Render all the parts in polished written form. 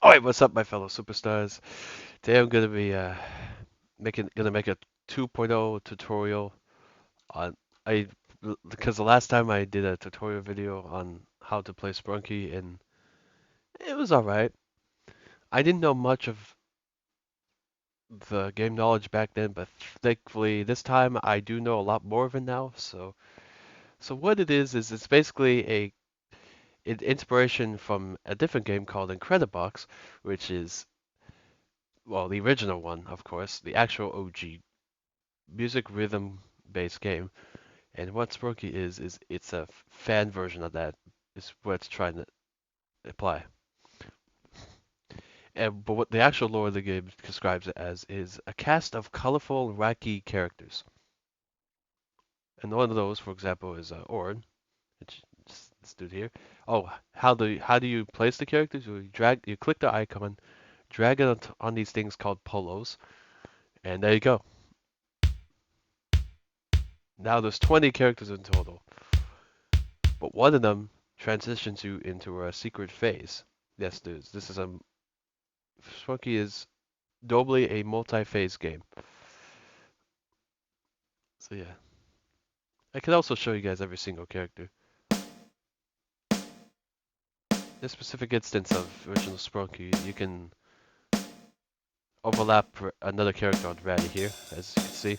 Alright, what's up, my fellow superstars? Today I'm gonna be gonna make a 2.0 tutorial on I because the last time I did a tutorial video on how to play Sprunki and it was alright. I didn't know much of the game knowledge back then, but thankfully this time I do know a lot more of it now. So what it is it's basically an inspiration from a different game called Incredibox, which is well the original one, of course, the actual OG music rhythm based game. And what Sprunky is it's a fan version of that is what it's trying to apply. But what the actual lore of the game describes it as is a cast of colorful, wacky characters. And one of those, for example, is Ord, which is this dude here. Oh, how do you place the characters? You click the icon, drag it on these things called polos, and there you go. Now there's 20 characters in total, but one of them transitions you into a secret phase. Yes, dudes, this is a Sprunky is doubly a multi-phase game. So yeah, I can also show you guys every single character. This specific instance of original Sprunky, you can overlap another character on Ratty here, as you can see.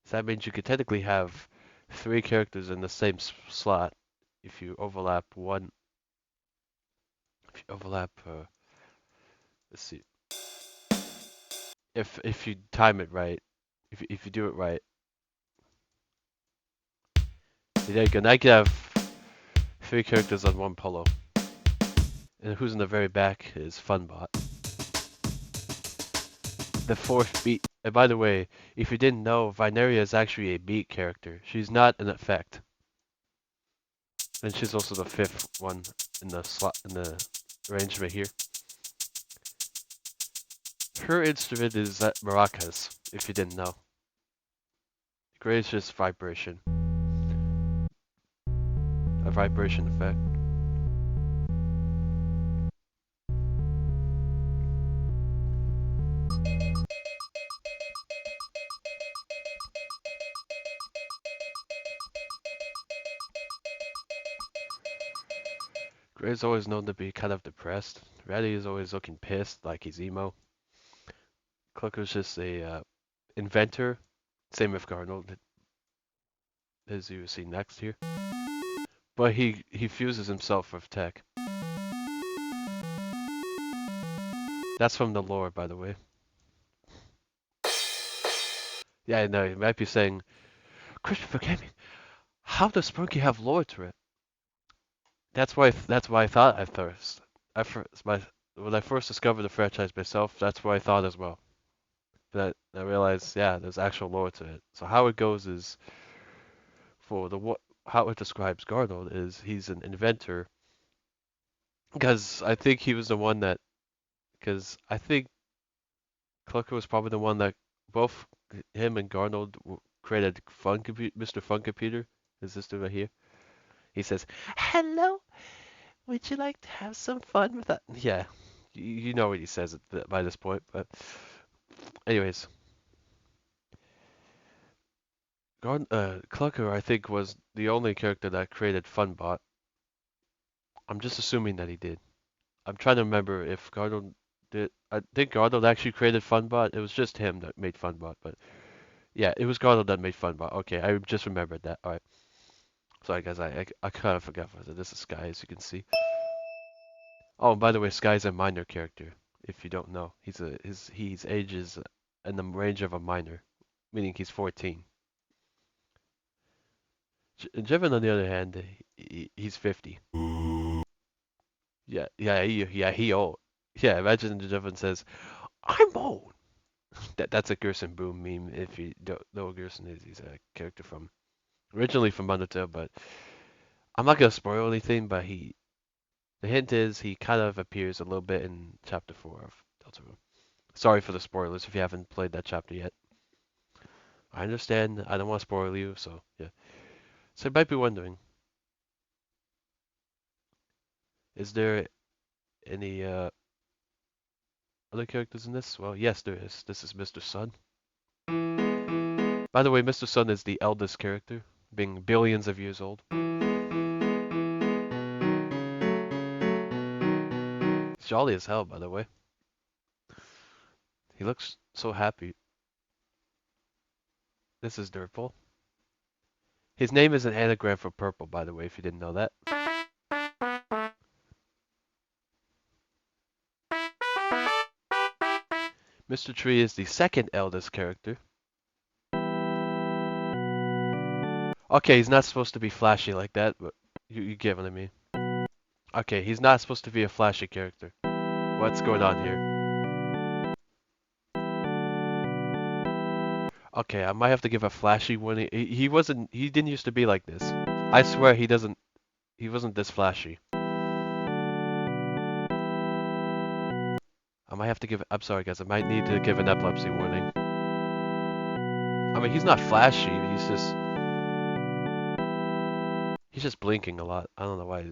So that means you could technically have three characters in the same slot if you overlap one. If you overlap, let's see, if you time it right, if you do it right, see, there you go. Now you can have three characters on one polo. And who's in the very back is Funbot. The fourth beat. And by the way, if you didn't know, Vineria is actually a beat character. She's not an effect. And she's also the fifth one in the slot in the arrangement here. Her instrument is maracas, if you didn't know. Gracious vibration. A vibration effect. Gray's always known to be kind of depressed. Reddy is always looking pissed, like he's emo. Clucker's just a inventor. Same with Garnold, as you see next here. But he fuses himself with tech. That's from the lore, by the way. Yeah, I know. You might be saying, Christopher Gaming, how does Sprunky have lore to it? That's why I thought at first. When I first discovered the franchise myself, that's what I thought as well. But I realized, yeah, there's actual lore to it. So how it goes is for the what how it describes Garnold is he's an inventor because I think he was the one that because I think Clucker was probably the one that both him and Garnold created Mr. Fun Computer. Is this dude right here? He says, "Hello, would you like to have some fun with that?" Yeah, you know what he says by this point. But anyways, Clucker I think was the only character that created Funbot. I'm just assuming that he did. I'm trying to remember if Garnold did. I think Garnold actually created Funbot. It was just him that made Funbot, but yeah, it was Garnold that made Funbot. Okay, I just remembered that. All right. Sorry guys, I kind of forgot. This is Sky, as you can see. Oh, and by the way, Sky's a minor character. If you don't know, his age is in the range of a minor, meaning he's 14. Jevon, on the other hand, he's 50. He old. Yeah, imagine Jevon says, "I'm old." That's a Gerson Boom meme. If you don't know, Gerson is he's a character from originally from Undertale, but I'm not gonna spoil anything. But the hint is he kind of appears a little bit in chapter 4 of Deltarune. Sorry for the spoilers if you haven't played that chapter yet. I understand. I don't want to spoil you, so yeah. So you might be wondering, Is there any other characters in this? Well, yes, there is. This is Mr. Sun. By the way, Mr. Sun is the eldest character, being billions of years old. He's jolly as hell, by the way. He looks so happy. This is Dirtball. His name is an anagram for purple, by the way, if you didn't know that. Mr. Tree is the second eldest character. Okay, he's not supposed to be flashy like that, but you get what I mean. Okay, he's not supposed to be a flashy character. What's going on here? Okay, I might have to give a flashy warning. He didn't used to be like this. I swear he wasn't this flashy. I might have to give, I'm sorry guys, I might need to give an epilepsy warning. I mean, he's not flashy, he's just blinking a lot. I don't know why.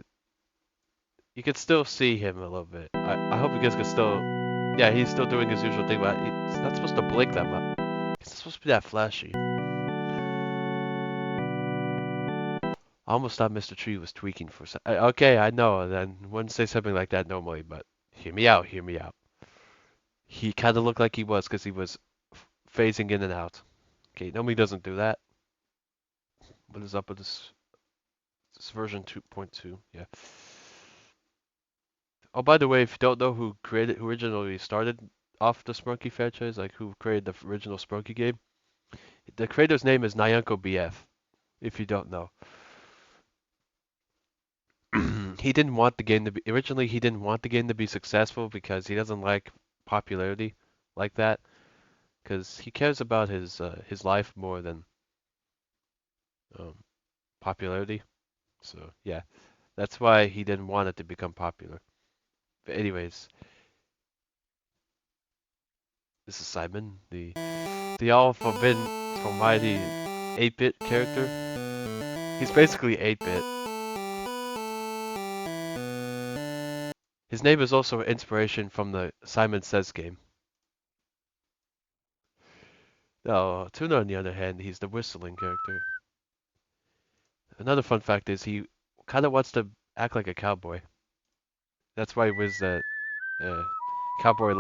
You can still see him a little bit. I hope you guys can still, yeah, he's still doing his usual thing, but he's not supposed to blink that much. He's not supposed to be that flashy. I almost thought Mr. Tree was tweaking for some. Okay, I know, then wouldn't say something like that normally, but hear me out, hear me out. He kind of looked like he was because he was phasing in and out. Okay, normally doesn't do that. What is up with this? This version 2.2, yeah. Oh, by the way, if you don't know who originally started off the Sprunki franchise, like who created the original Sprunki game, the creator's name is Nyanko BF, if you don't know. He didn't want the game to be, originally he didn't want the game to be successful because he doesn't like popularity like that, because he cares about his life more than um, popularity. So yeah, that's why he didn't want it to become popular. But anyways, this is Simon, the all forbidden almighty 8-bit character. He's basically 8-bit. His name is also inspiration from the Simon Says game. Now, Tuna on the other hand, he's the whistling character. Another fun fact is he kind of wants to act like a cowboy. That's why he wears that cowboy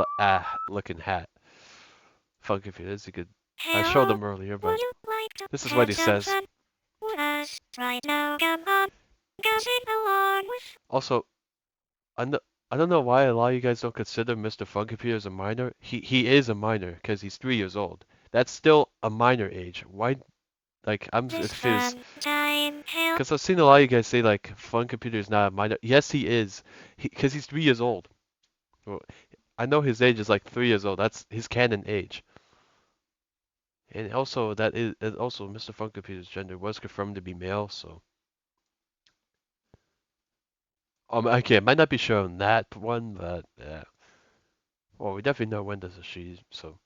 looking hat. Fun if it is, he could. I showed him earlier, but this is what he says. Also, I don't know why a lot of you guys don't consider Mr. Funkcomputer as a minor. He is a minor because he's 3 years old. That's still a minor age. Why? Like I'm confused. Because I've seen a lot of you guys say like Funkcomputer is not a minor. Yes, he is. Because he's 3 years old. Well, I know his age is like 3 years old. That's his canon age. And also Mr. Funkcomputer's gender was confirmed to be male. So okay, it might not be shown that one, but yeah. Well, we definitely know Wenda's a she, so.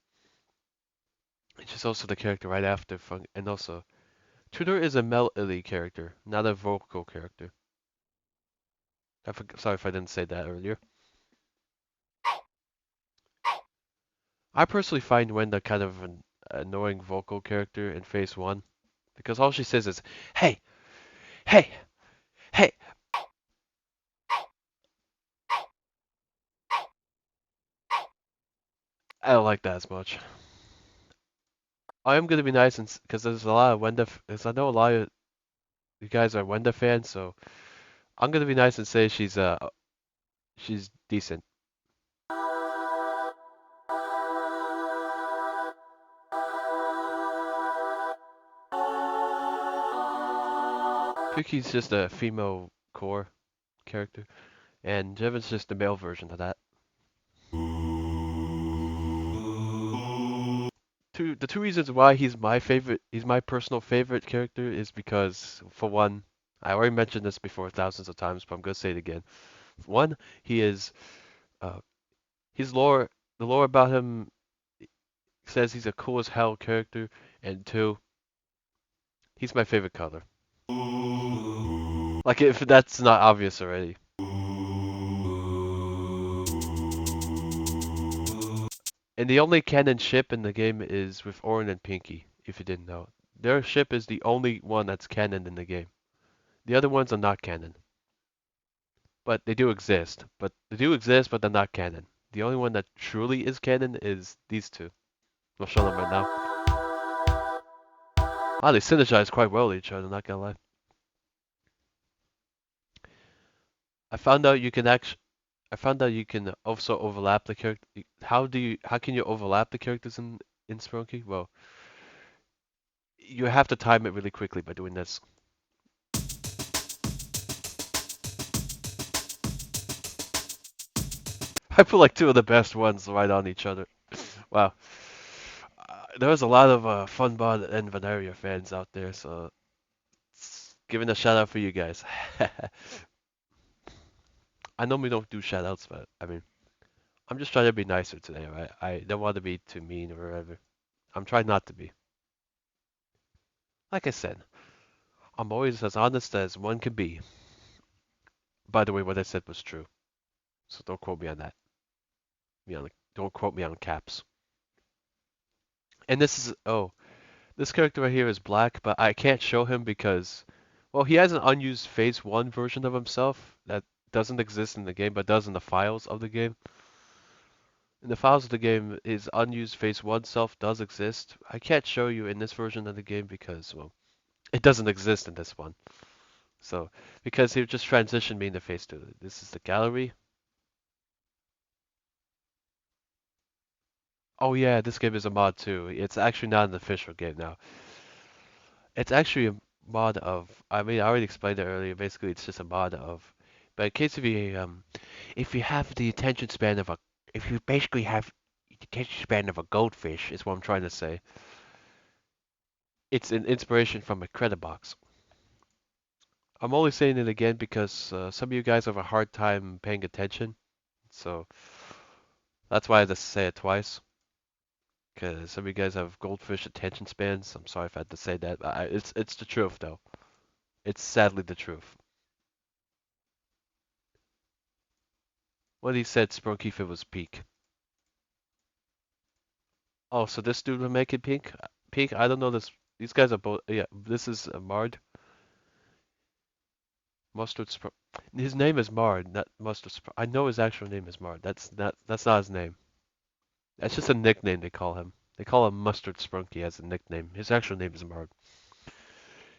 And she's also the character right after Funk, and also, Tudor is a melody character, not a vocal character. Sorry if I didn't say that earlier. I personally find Wenda kind of an annoying vocal character in Phase 1, because all she says is, hey, hey, hey. I don't like that as much. I am gonna be nice, and because there's a lot of Wenda, because I know a lot of you guys are Wenda fans, so I'm gonna be nice and say she's decent. Pookie's just a female core character, and Jevin's just the male version of that. The two reasons why he's my personal favorite character is because, for one, I already mentioned this before thousands of times, but I'm gonna say it again. One, he is, his lore, the lore about him says he's a cool as hell character, and two, he's my favorite color. Like if that's not obvious already. And the only canon ship in the game is with Orin and Pinky, if you didn't know. Their ship is the only one that's canon in the game. The other ones are not canon. But they do exist. But they're not canon. The only one that truly is canon is these two. I'll show them right now. Ah, they synergize quite well with each other, not gonna lie. I found out you can actually I found out you can also overlap the character. How can you overlap the characters in Sprunki? Well, you have to time it really quickly by doing this. I put like two of the best ones right on each other. Wow. There was a lot of Funbot and Venaria fans out there, so giving a shout out for you guys. I normally don't do shout outs, but I mean, I'm just trying to be nicer today, right? I don't want to be too mean or whatever. I'm trying not to be. Like I said, I'm always as honest as one can be. By the way, what I said was true, so don't quote me on that. Don't quote me on caps. And this character right here is black, but I can't show him because, well, he has an unused Phase 1 version of himself that doesn't exist in the game, but does in the files of the game. In the files of the game, his unused Phase 1 self does exist. I can't show you in this version of the game because, well, it doesn't exist in this one. So, because he just transitioned me into Phase 2. This is the gallery. Oh yeah, this game is a mod too. It's actually not an official game now. It's actually a mod of, I mean, I already explained it earlier. Basically, it's just a mod of, but in case if you have the attention span of a, if you basically have the attention span of a goldfish, is what I'm trying to say. It's an inspiration from a credit box. I'm only saying it again because some of you guys have a hard time paying attention, so that's why I had to say it twice. Because some of you guys have goldfish attention spans. I'm sorry if I had to say that. It's the truth though. It's sadly the truth. What he said, Sprunky was peak. Oh, so this dude will make it pink? Pink? I don't know this. These guys are both. Yeah, this is Mard. Mustard Sprunk. His name is Mard, not Mustard Sprunk. I know his actual name is Mard. That's not his name. That's just a nickname they call him. They call him Mustard Sprunky as a nickname. His actual name is Mard.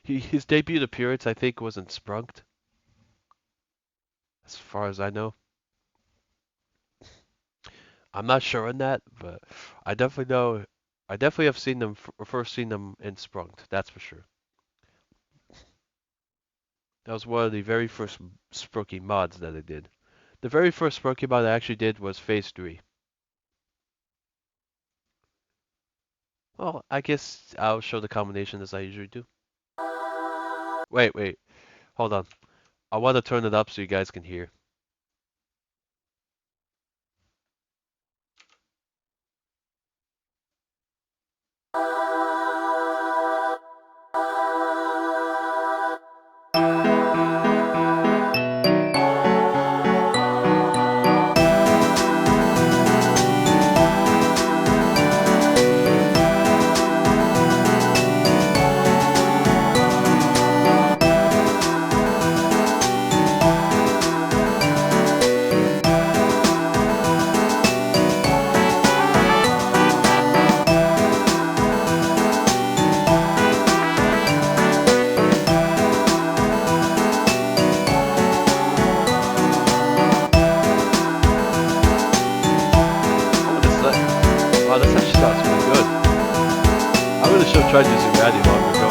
His debut appearance, I think, was in Sprunked, as far as I know. I'm not sure on that, but I definitely know. I definitely have seen them first seen them in Sprunked. That's for sure. That was one of the very first Sprunky mods that I did. The very first Sprunky mod I actually did was Phase 3. Well, I guess I'll show the combination as I usually do. Wait, hold on. I want to turn it up so you guys can hear. Wow, this actually sounds pretty good. I'm gonna show Tried using Ratty long ago.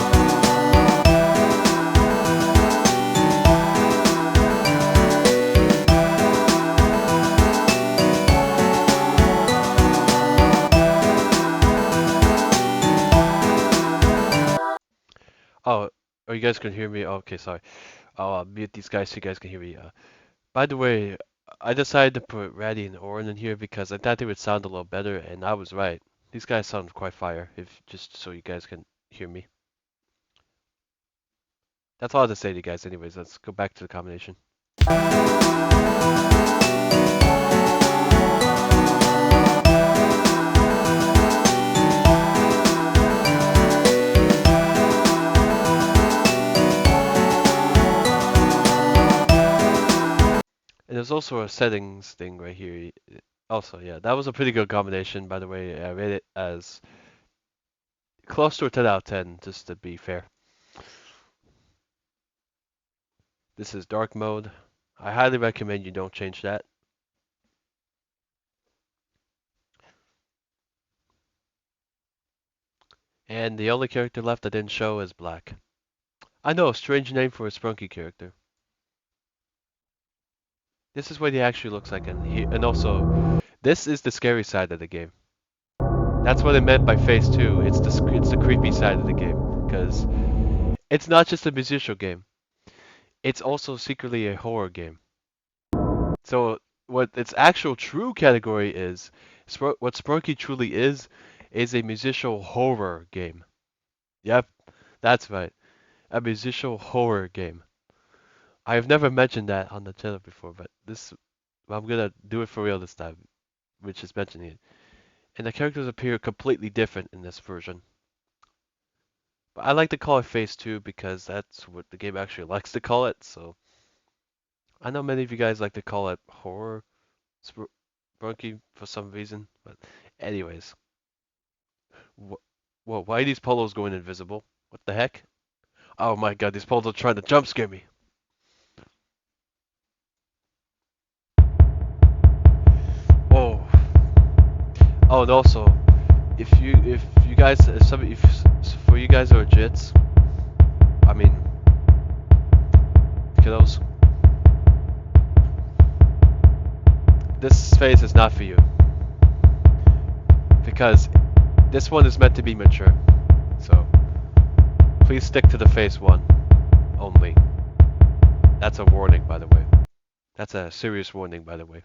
Oh, you guys can hear me? Oh, okay, sorry. I'll mute these guys so you guys can hear me. By the way, I decided to put Ratty and Orin in here because I thought they would sound a little better, and I was right. These guys sound quite fire, if just so you guys can hear me. That's all I have to say to you guys anyways. Let's go back to the combination. there's also a settings thing right here. Also, yeah, that was a pretty good combination, by the way. I rate it as close to a 10 out of 10, just to be fair. This is dark mode. I highly recommend you don't change that. And the only character left I didn't show is Black. I know, a strange name for a Sprunki character. This is what he actually looks like, and also, this is the scary side of the game. That's what it meant by Phase 2. It's the creepy side of the game, because it's not just a musicial game. It's also secretly a horror game. So what its actual true category is, what Sprunky truly is a musicial horror game. Yep, that's right, a musicial horror game. I have never mentioned that on the channel before, but I'm gonna do it for real this time, which is mentioning it. And the characters appear completely different in this version. But I like to call it Phase 2 because that's what the game actually likes to call it, so I know many of you guys like to call it horror Sprunky for some reason, but anyways. Whoa, why are these polos going invisible? What the heck? Oh my god, these polos are trying to jump scare me. Oh. Oh, and also, if you guys, if for you guys who are jits, I mean, kiddos, this phase is not for you. Because this one is meant to be mature. So, please stick to the phase 1 only. That's a warning, by the way. That's a serious warning, by the way.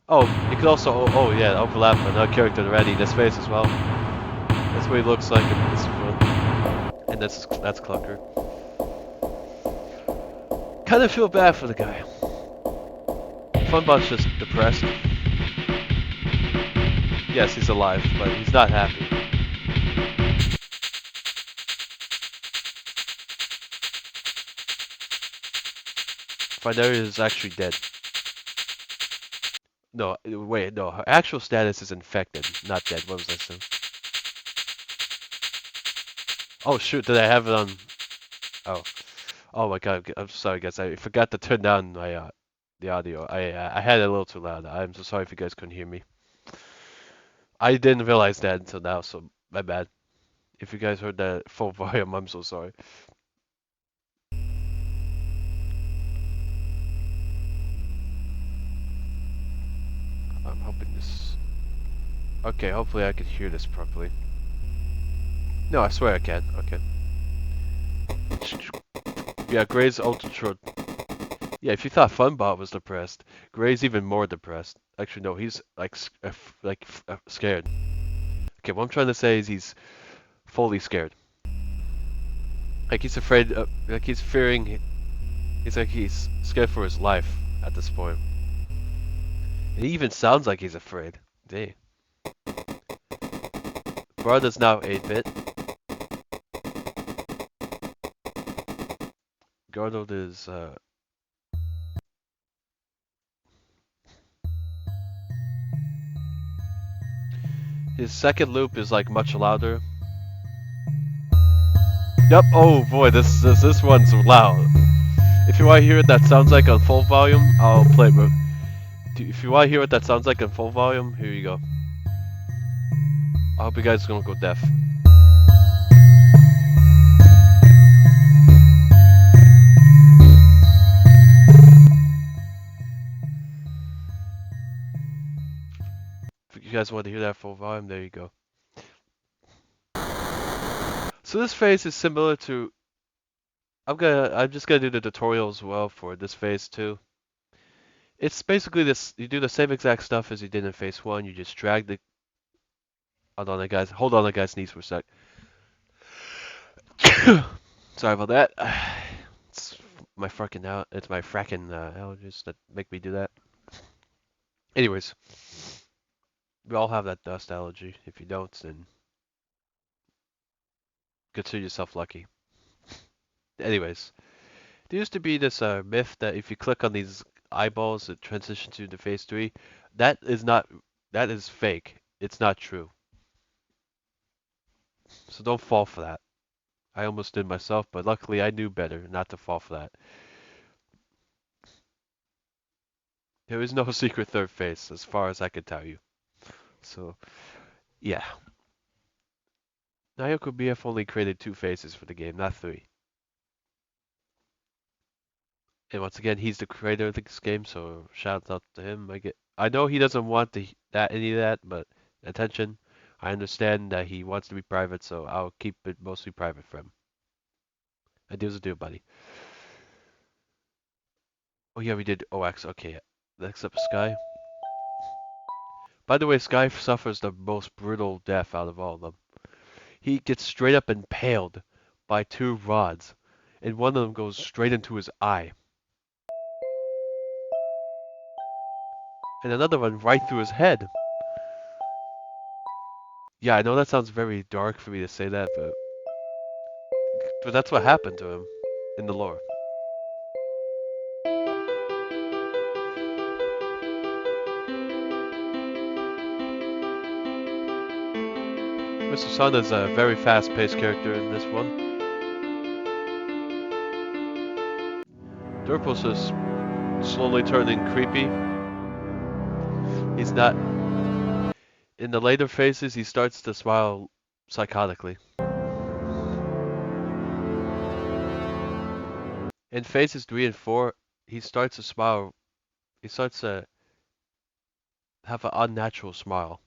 Oh, you could also, oh yeah, overlap another character already in this phase as well. That's what he looks like in this one. And that's Clucker. Kinda feel bad for the guy. Funbot's just depressed. Yes, he's alive, but he's not happy. Fineria is actually dead. No, wait, no, her actual status is infected, not dead. What was I saying? Oh shoot, did I have it on? Oh, oh my god, I'm sorry guys, I forgot to turn down my the audio. I had it a little too loud. I'm so sorry if you guys couldn't hear me. I didn't realize that until now, so my bad. If you guys heard that full volume, I'm so sorry. I'm hoping this. Okay, hopefully I can hear this properly. No, I swear I can. Okay. Yeah, Gray's ultra. Yeah, if you thought Funbot was depressed, Gray's even more depressed. Actually, no, he's like scared. Okay, what I'm trying to say is he's fully scared. Like he's afraid. Like he's fearing. He's scared for his life at this point. And he even sounds like he's afraid. Dang. Brother's now 8-bit. Garnold is his second loop is like much louder. Yep. Oh boy, this one's loud. If you want to hear what that sounds like on full volume, I'll play it. If you want to hear what that sounds like on full volume, here you go. I hope you guys don't go deaf. If you guys want to hear that full volume, there you go. So this phase is similar to. I'm just gonna do the tutorial as well for this phase too. It's basically this. You do the same exact stuff as you did in phase 1. You just drag the. Hold on, guys. Hold on, guys. Sneeze for a sec. Sorry about that. It's my fracking allergies that make me do that. Anyways, we all have that dust allergy. If you don't, then consider yourself lucky. Anyways, there used to be this myth that if you click on these eyeballs that transition to the phase 3. That is not, that is fake. It's not true. So don't fall for that. I almost did myself, but luckily I knew better not to fall for that. There is no secret third phase, as far as I can tell you. So, yeah. Naoko BF only created 2 phases for the game, not 3. And once again, he's the creator of this game, so shout out to him. I know he doesn't want any of that, but attention. I understand that he wants to be private, so I'll keep it mostly private for him. A deal's a deal, buddy. Oh yeah, we did OX. Okay, next up, Sky. By the way, Sky suffers the most brutal death out of all of them. He gets straight up impaled by 2 rods, and one of them goes straight into his eye, and another one right through his head. Yeah, I know that sounds very dark for me to say that, but that's what happened to him in the lore. Mr. Sun is a very fast-paced character in this one. Durpos is slowly turning creepy. He's not. In the later phases, he starts to smile psychotically. In phases 3 and 4, he starts to smile. He starts to have an unnatural smile.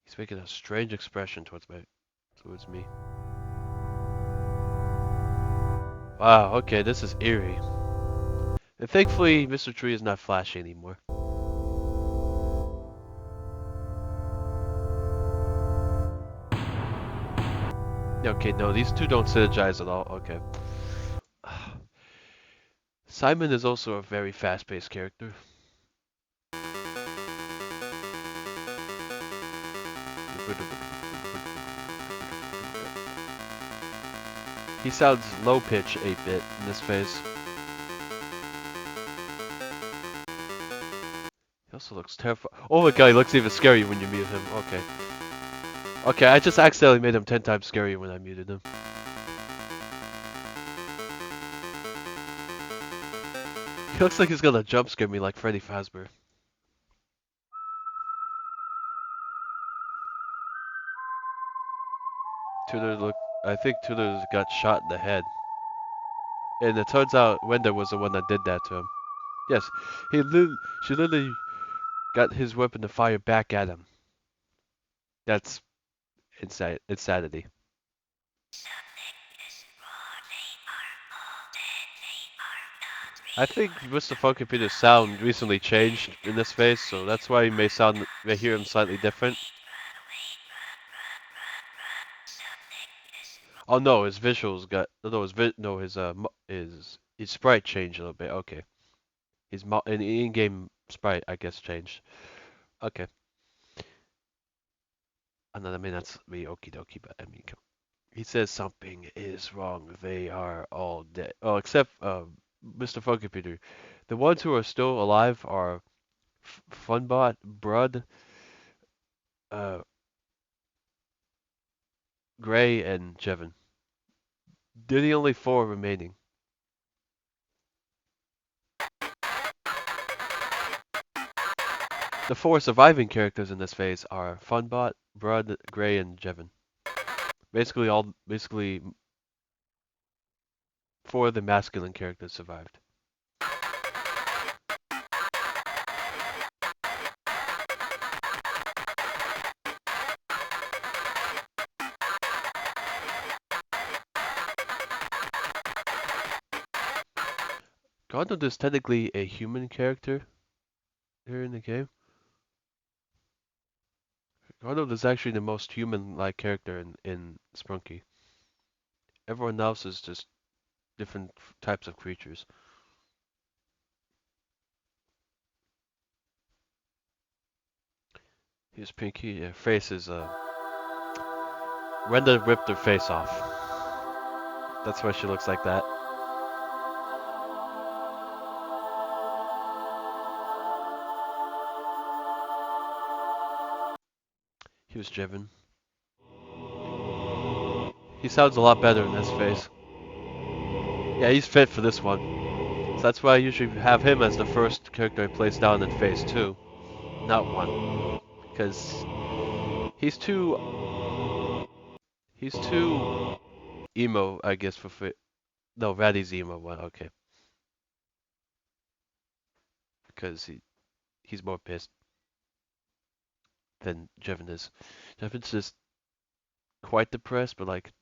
He's making a strange expression towards me. Wow, okay, this is eerie. And thankfully, Mr. Tree is not flashy anymore. Okay, no, these two don't synergize at all. Okay. Simon is also a very fast-paced character. He sounds low-pitch 8-bit in this phase. He also looks terrifying. Oh my god, he looks even scarier when you mute him. Okay. Okay, I just accidentally made him 10 times scarier when I muted him. He looks like he's gonna jump scare me like Freddy Fazbear. I think Tudor got shot in the head. And it turns out Wenda was the one that did that to him. Yes, she literally got his weapon to fire back at him. That's insanity. I think Mr. Funky Peter's sound recently changed in this phase, so that's why you may hear him slightly different. Oh no, his visuals got his sprite changed a little bit. Okay, his in-game sprite I guess changed. Okay. And then I mean that's me okie dokie, but I mean he says something is wrong. They are all dead. Oh, except Mr. Funky Peter. The ones who are still alive are Funbot, Brud, uh, Gray, and Jevin. They're the only 4 remaining. The 4 surviving characters in this phase are Funbot, Brud, Gray, and Jevin. Basically 4 of the masculine characters survived. Gauntlet is technically a human character here in the game. Gauntlet is actually the most human-like character in Sprunki. Everyone else is just different types of creatures. Here's Pinky. Face is Renda ripped her face off. That's why she looks like that. He was driven. He sounds a lot better in this face. Yeah, he's fit for this one. So that's why I usually have him as the first character I place down in phase 2, not 1. Because he's too emo, I guess, for fit. No, Ratty's emo one, okay. Because he's more pissed than Jevin is. Jevin's just quite depressed, but like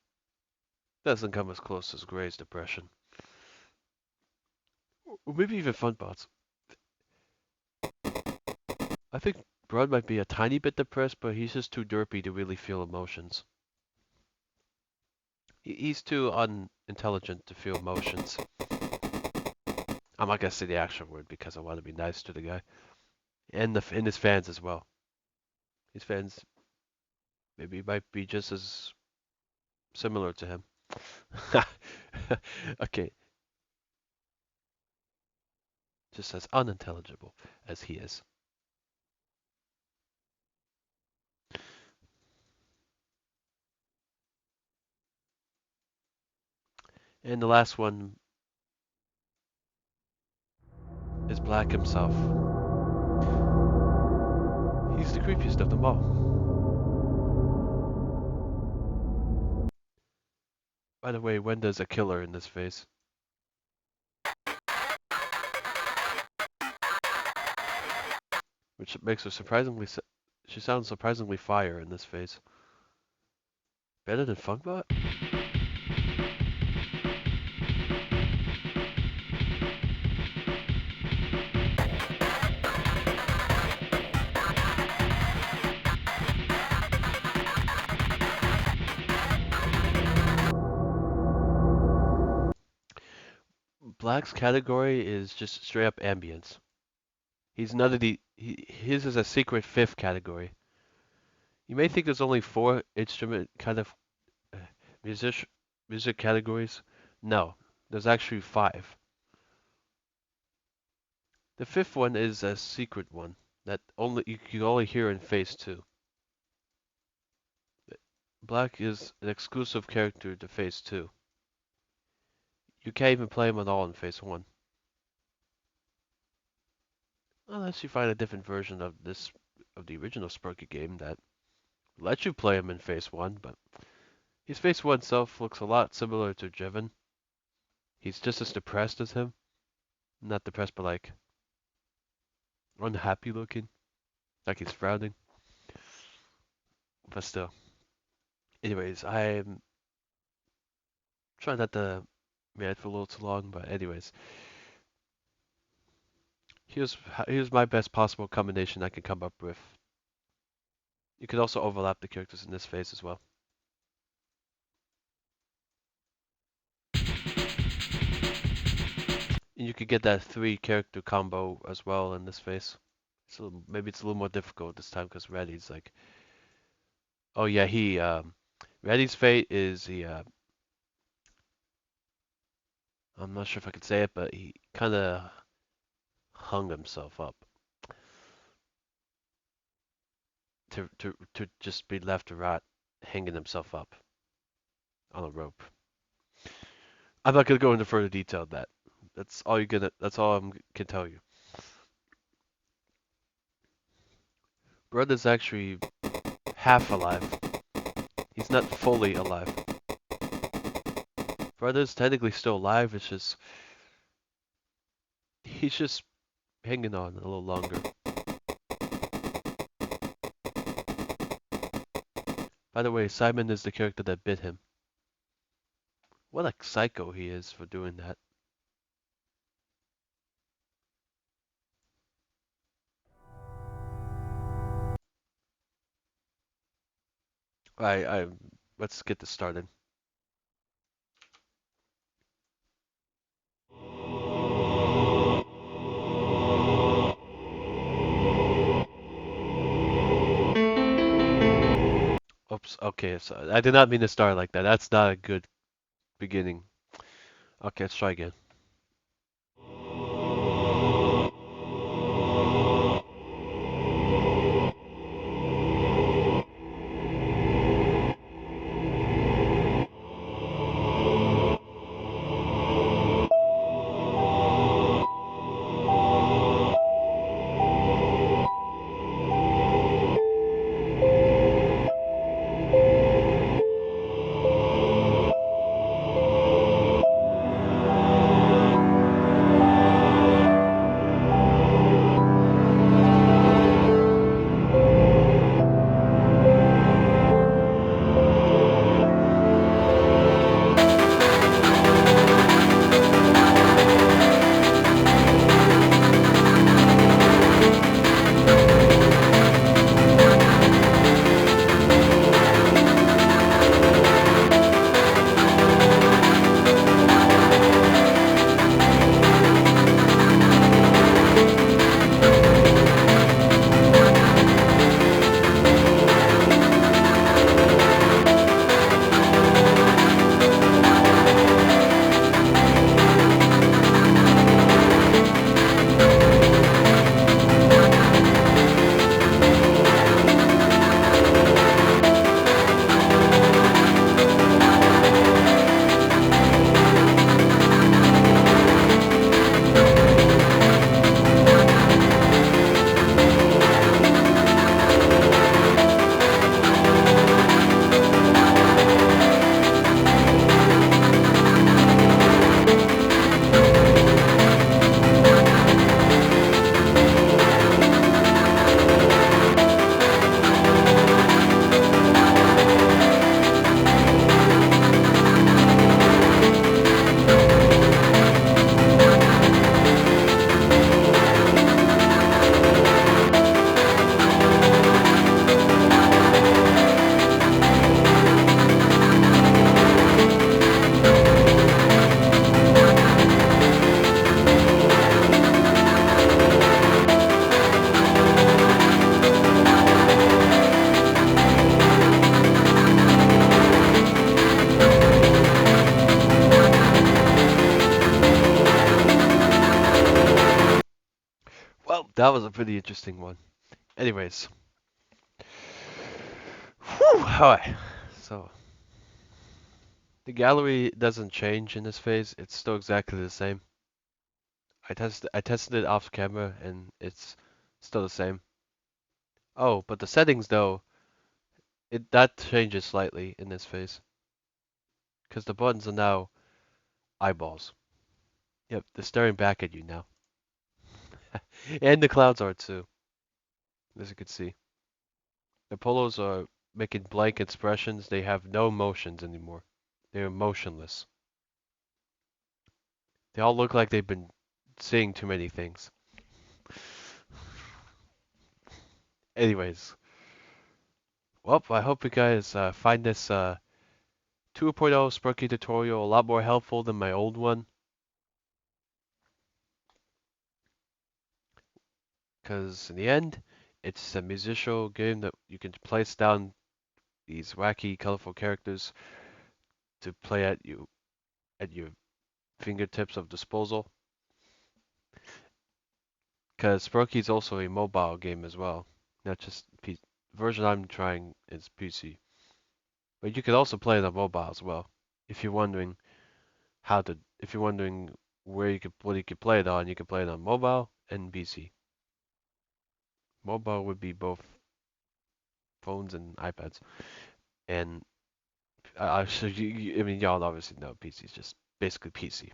doesn't come as close as Gray's depression. Or maybe even Funbots. I think Broad might be a tiny bit depressed, but he's just too derpy to really feel emotions. He's too unintelligent to feel emotions. I'm not gonna say the actual word because I want to be nice to the guy. And his fans as well. His fans maybe might be just as similar to him. Okay. Just as unintelligible as he is. And the last one is Black himself. He's the creepiest of them all. By the way, Wenda's a killer in this phase. Which makes her surprisingly... She sounds surprisingly fire in this phase. Better than Funkbot? Black's category is just straight up ambience. He's none of the... his is a secret fifth category. You may think there's only 4 instrument kind of uh, music categories. No, there's actually 5. The 5th one is a secret one that only you can only hear in phase 2. Black is an exclusive character to phase 2. You can't even play him at all in phase 1. Unless you find a different version of the original Sprunki game that lets you play him in phase 1, but his phase 1 self looks a lot similar to Jevin. He's just as depressed as him. Not depressed, but like unhappy looking. Like he's frowning. But still. Anyways, I'm trying not to man for a little too long, but anyways. Here's my best possible combination I can come up with. You could also overlap the characters in this phase as well. And you could get that 3 character combo as well in this phase. So maybe it's a little more difficult this time because Reddy's like, oh yeah, Reddy's fate is I'm not sure if I could say it, but he kind of hung himself up to just be left to rot, hanging himself up on a rope. I'm not gonna go into further detail of that. That's all I can tell you. Brother's actually half alive. He's not fully alive. Brother's technically still alive, it's just he's just hanging on a little longer. By the way, Simon is the character that bit him. What a psycho he is for doing that. I let's get this started. Oops, Oops. Okay, so I did not mean to start like that. That's not a good beginning. Okay, let's try again. Well, that was a pretty interesting one. Anyways, whew, alright. So the gallery doesn't change in this phase. It's still exactly the same. I tested it off camera and it's still the same. Oh, but the settings though, that changes slightly in this phase because the buttons are now eyeballs. Yep, they're staring back at you now. And the clouds are too, as you can see. The polos are making blank expressions. They have no emotions anymore. They're emotionless. They all look like they've been seeing too many things. Anyways, well, I hope you guys find this 2.0 Sprunki tutorial a lot more helpful than my old one. Because in the end, it's a musical game that you can place down these wacky, colorful characters to play at your fingertips of disposal. Because Sprunki is also a mobile game as well, not just the version I'm trying is PC. But you could also play it on mobile as well. If you're wondering if you're wondering what you could play it on, you can play it on mobile and PC. Mobile would be both phones and iPads. And so I mean, y'all obviously know PC is just basically PC.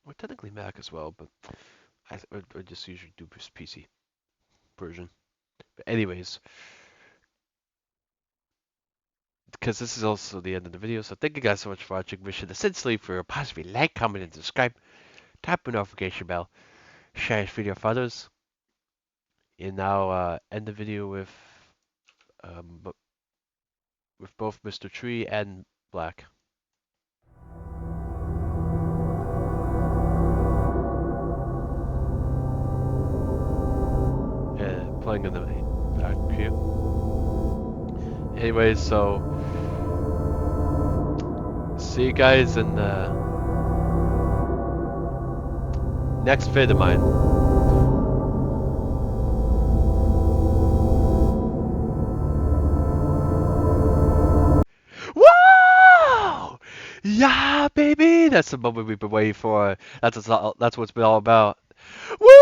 Or technically Mac as well, but I just usually do PC version. But anyways, because this is also the end of the video, so thank you guys so much for watching. Wish you essentially for a possibly like, comment, and subscribe. Tap the notification bell. Share this video with others. And now end the video um, with both Mr. Tree and Black. Playing in the back here. Anyways, so see you guys in the next vid of mine. Whoa! Yeah, baby! That's the moment we've been waiting for. That's what's all, that's what it's been all about. Woo!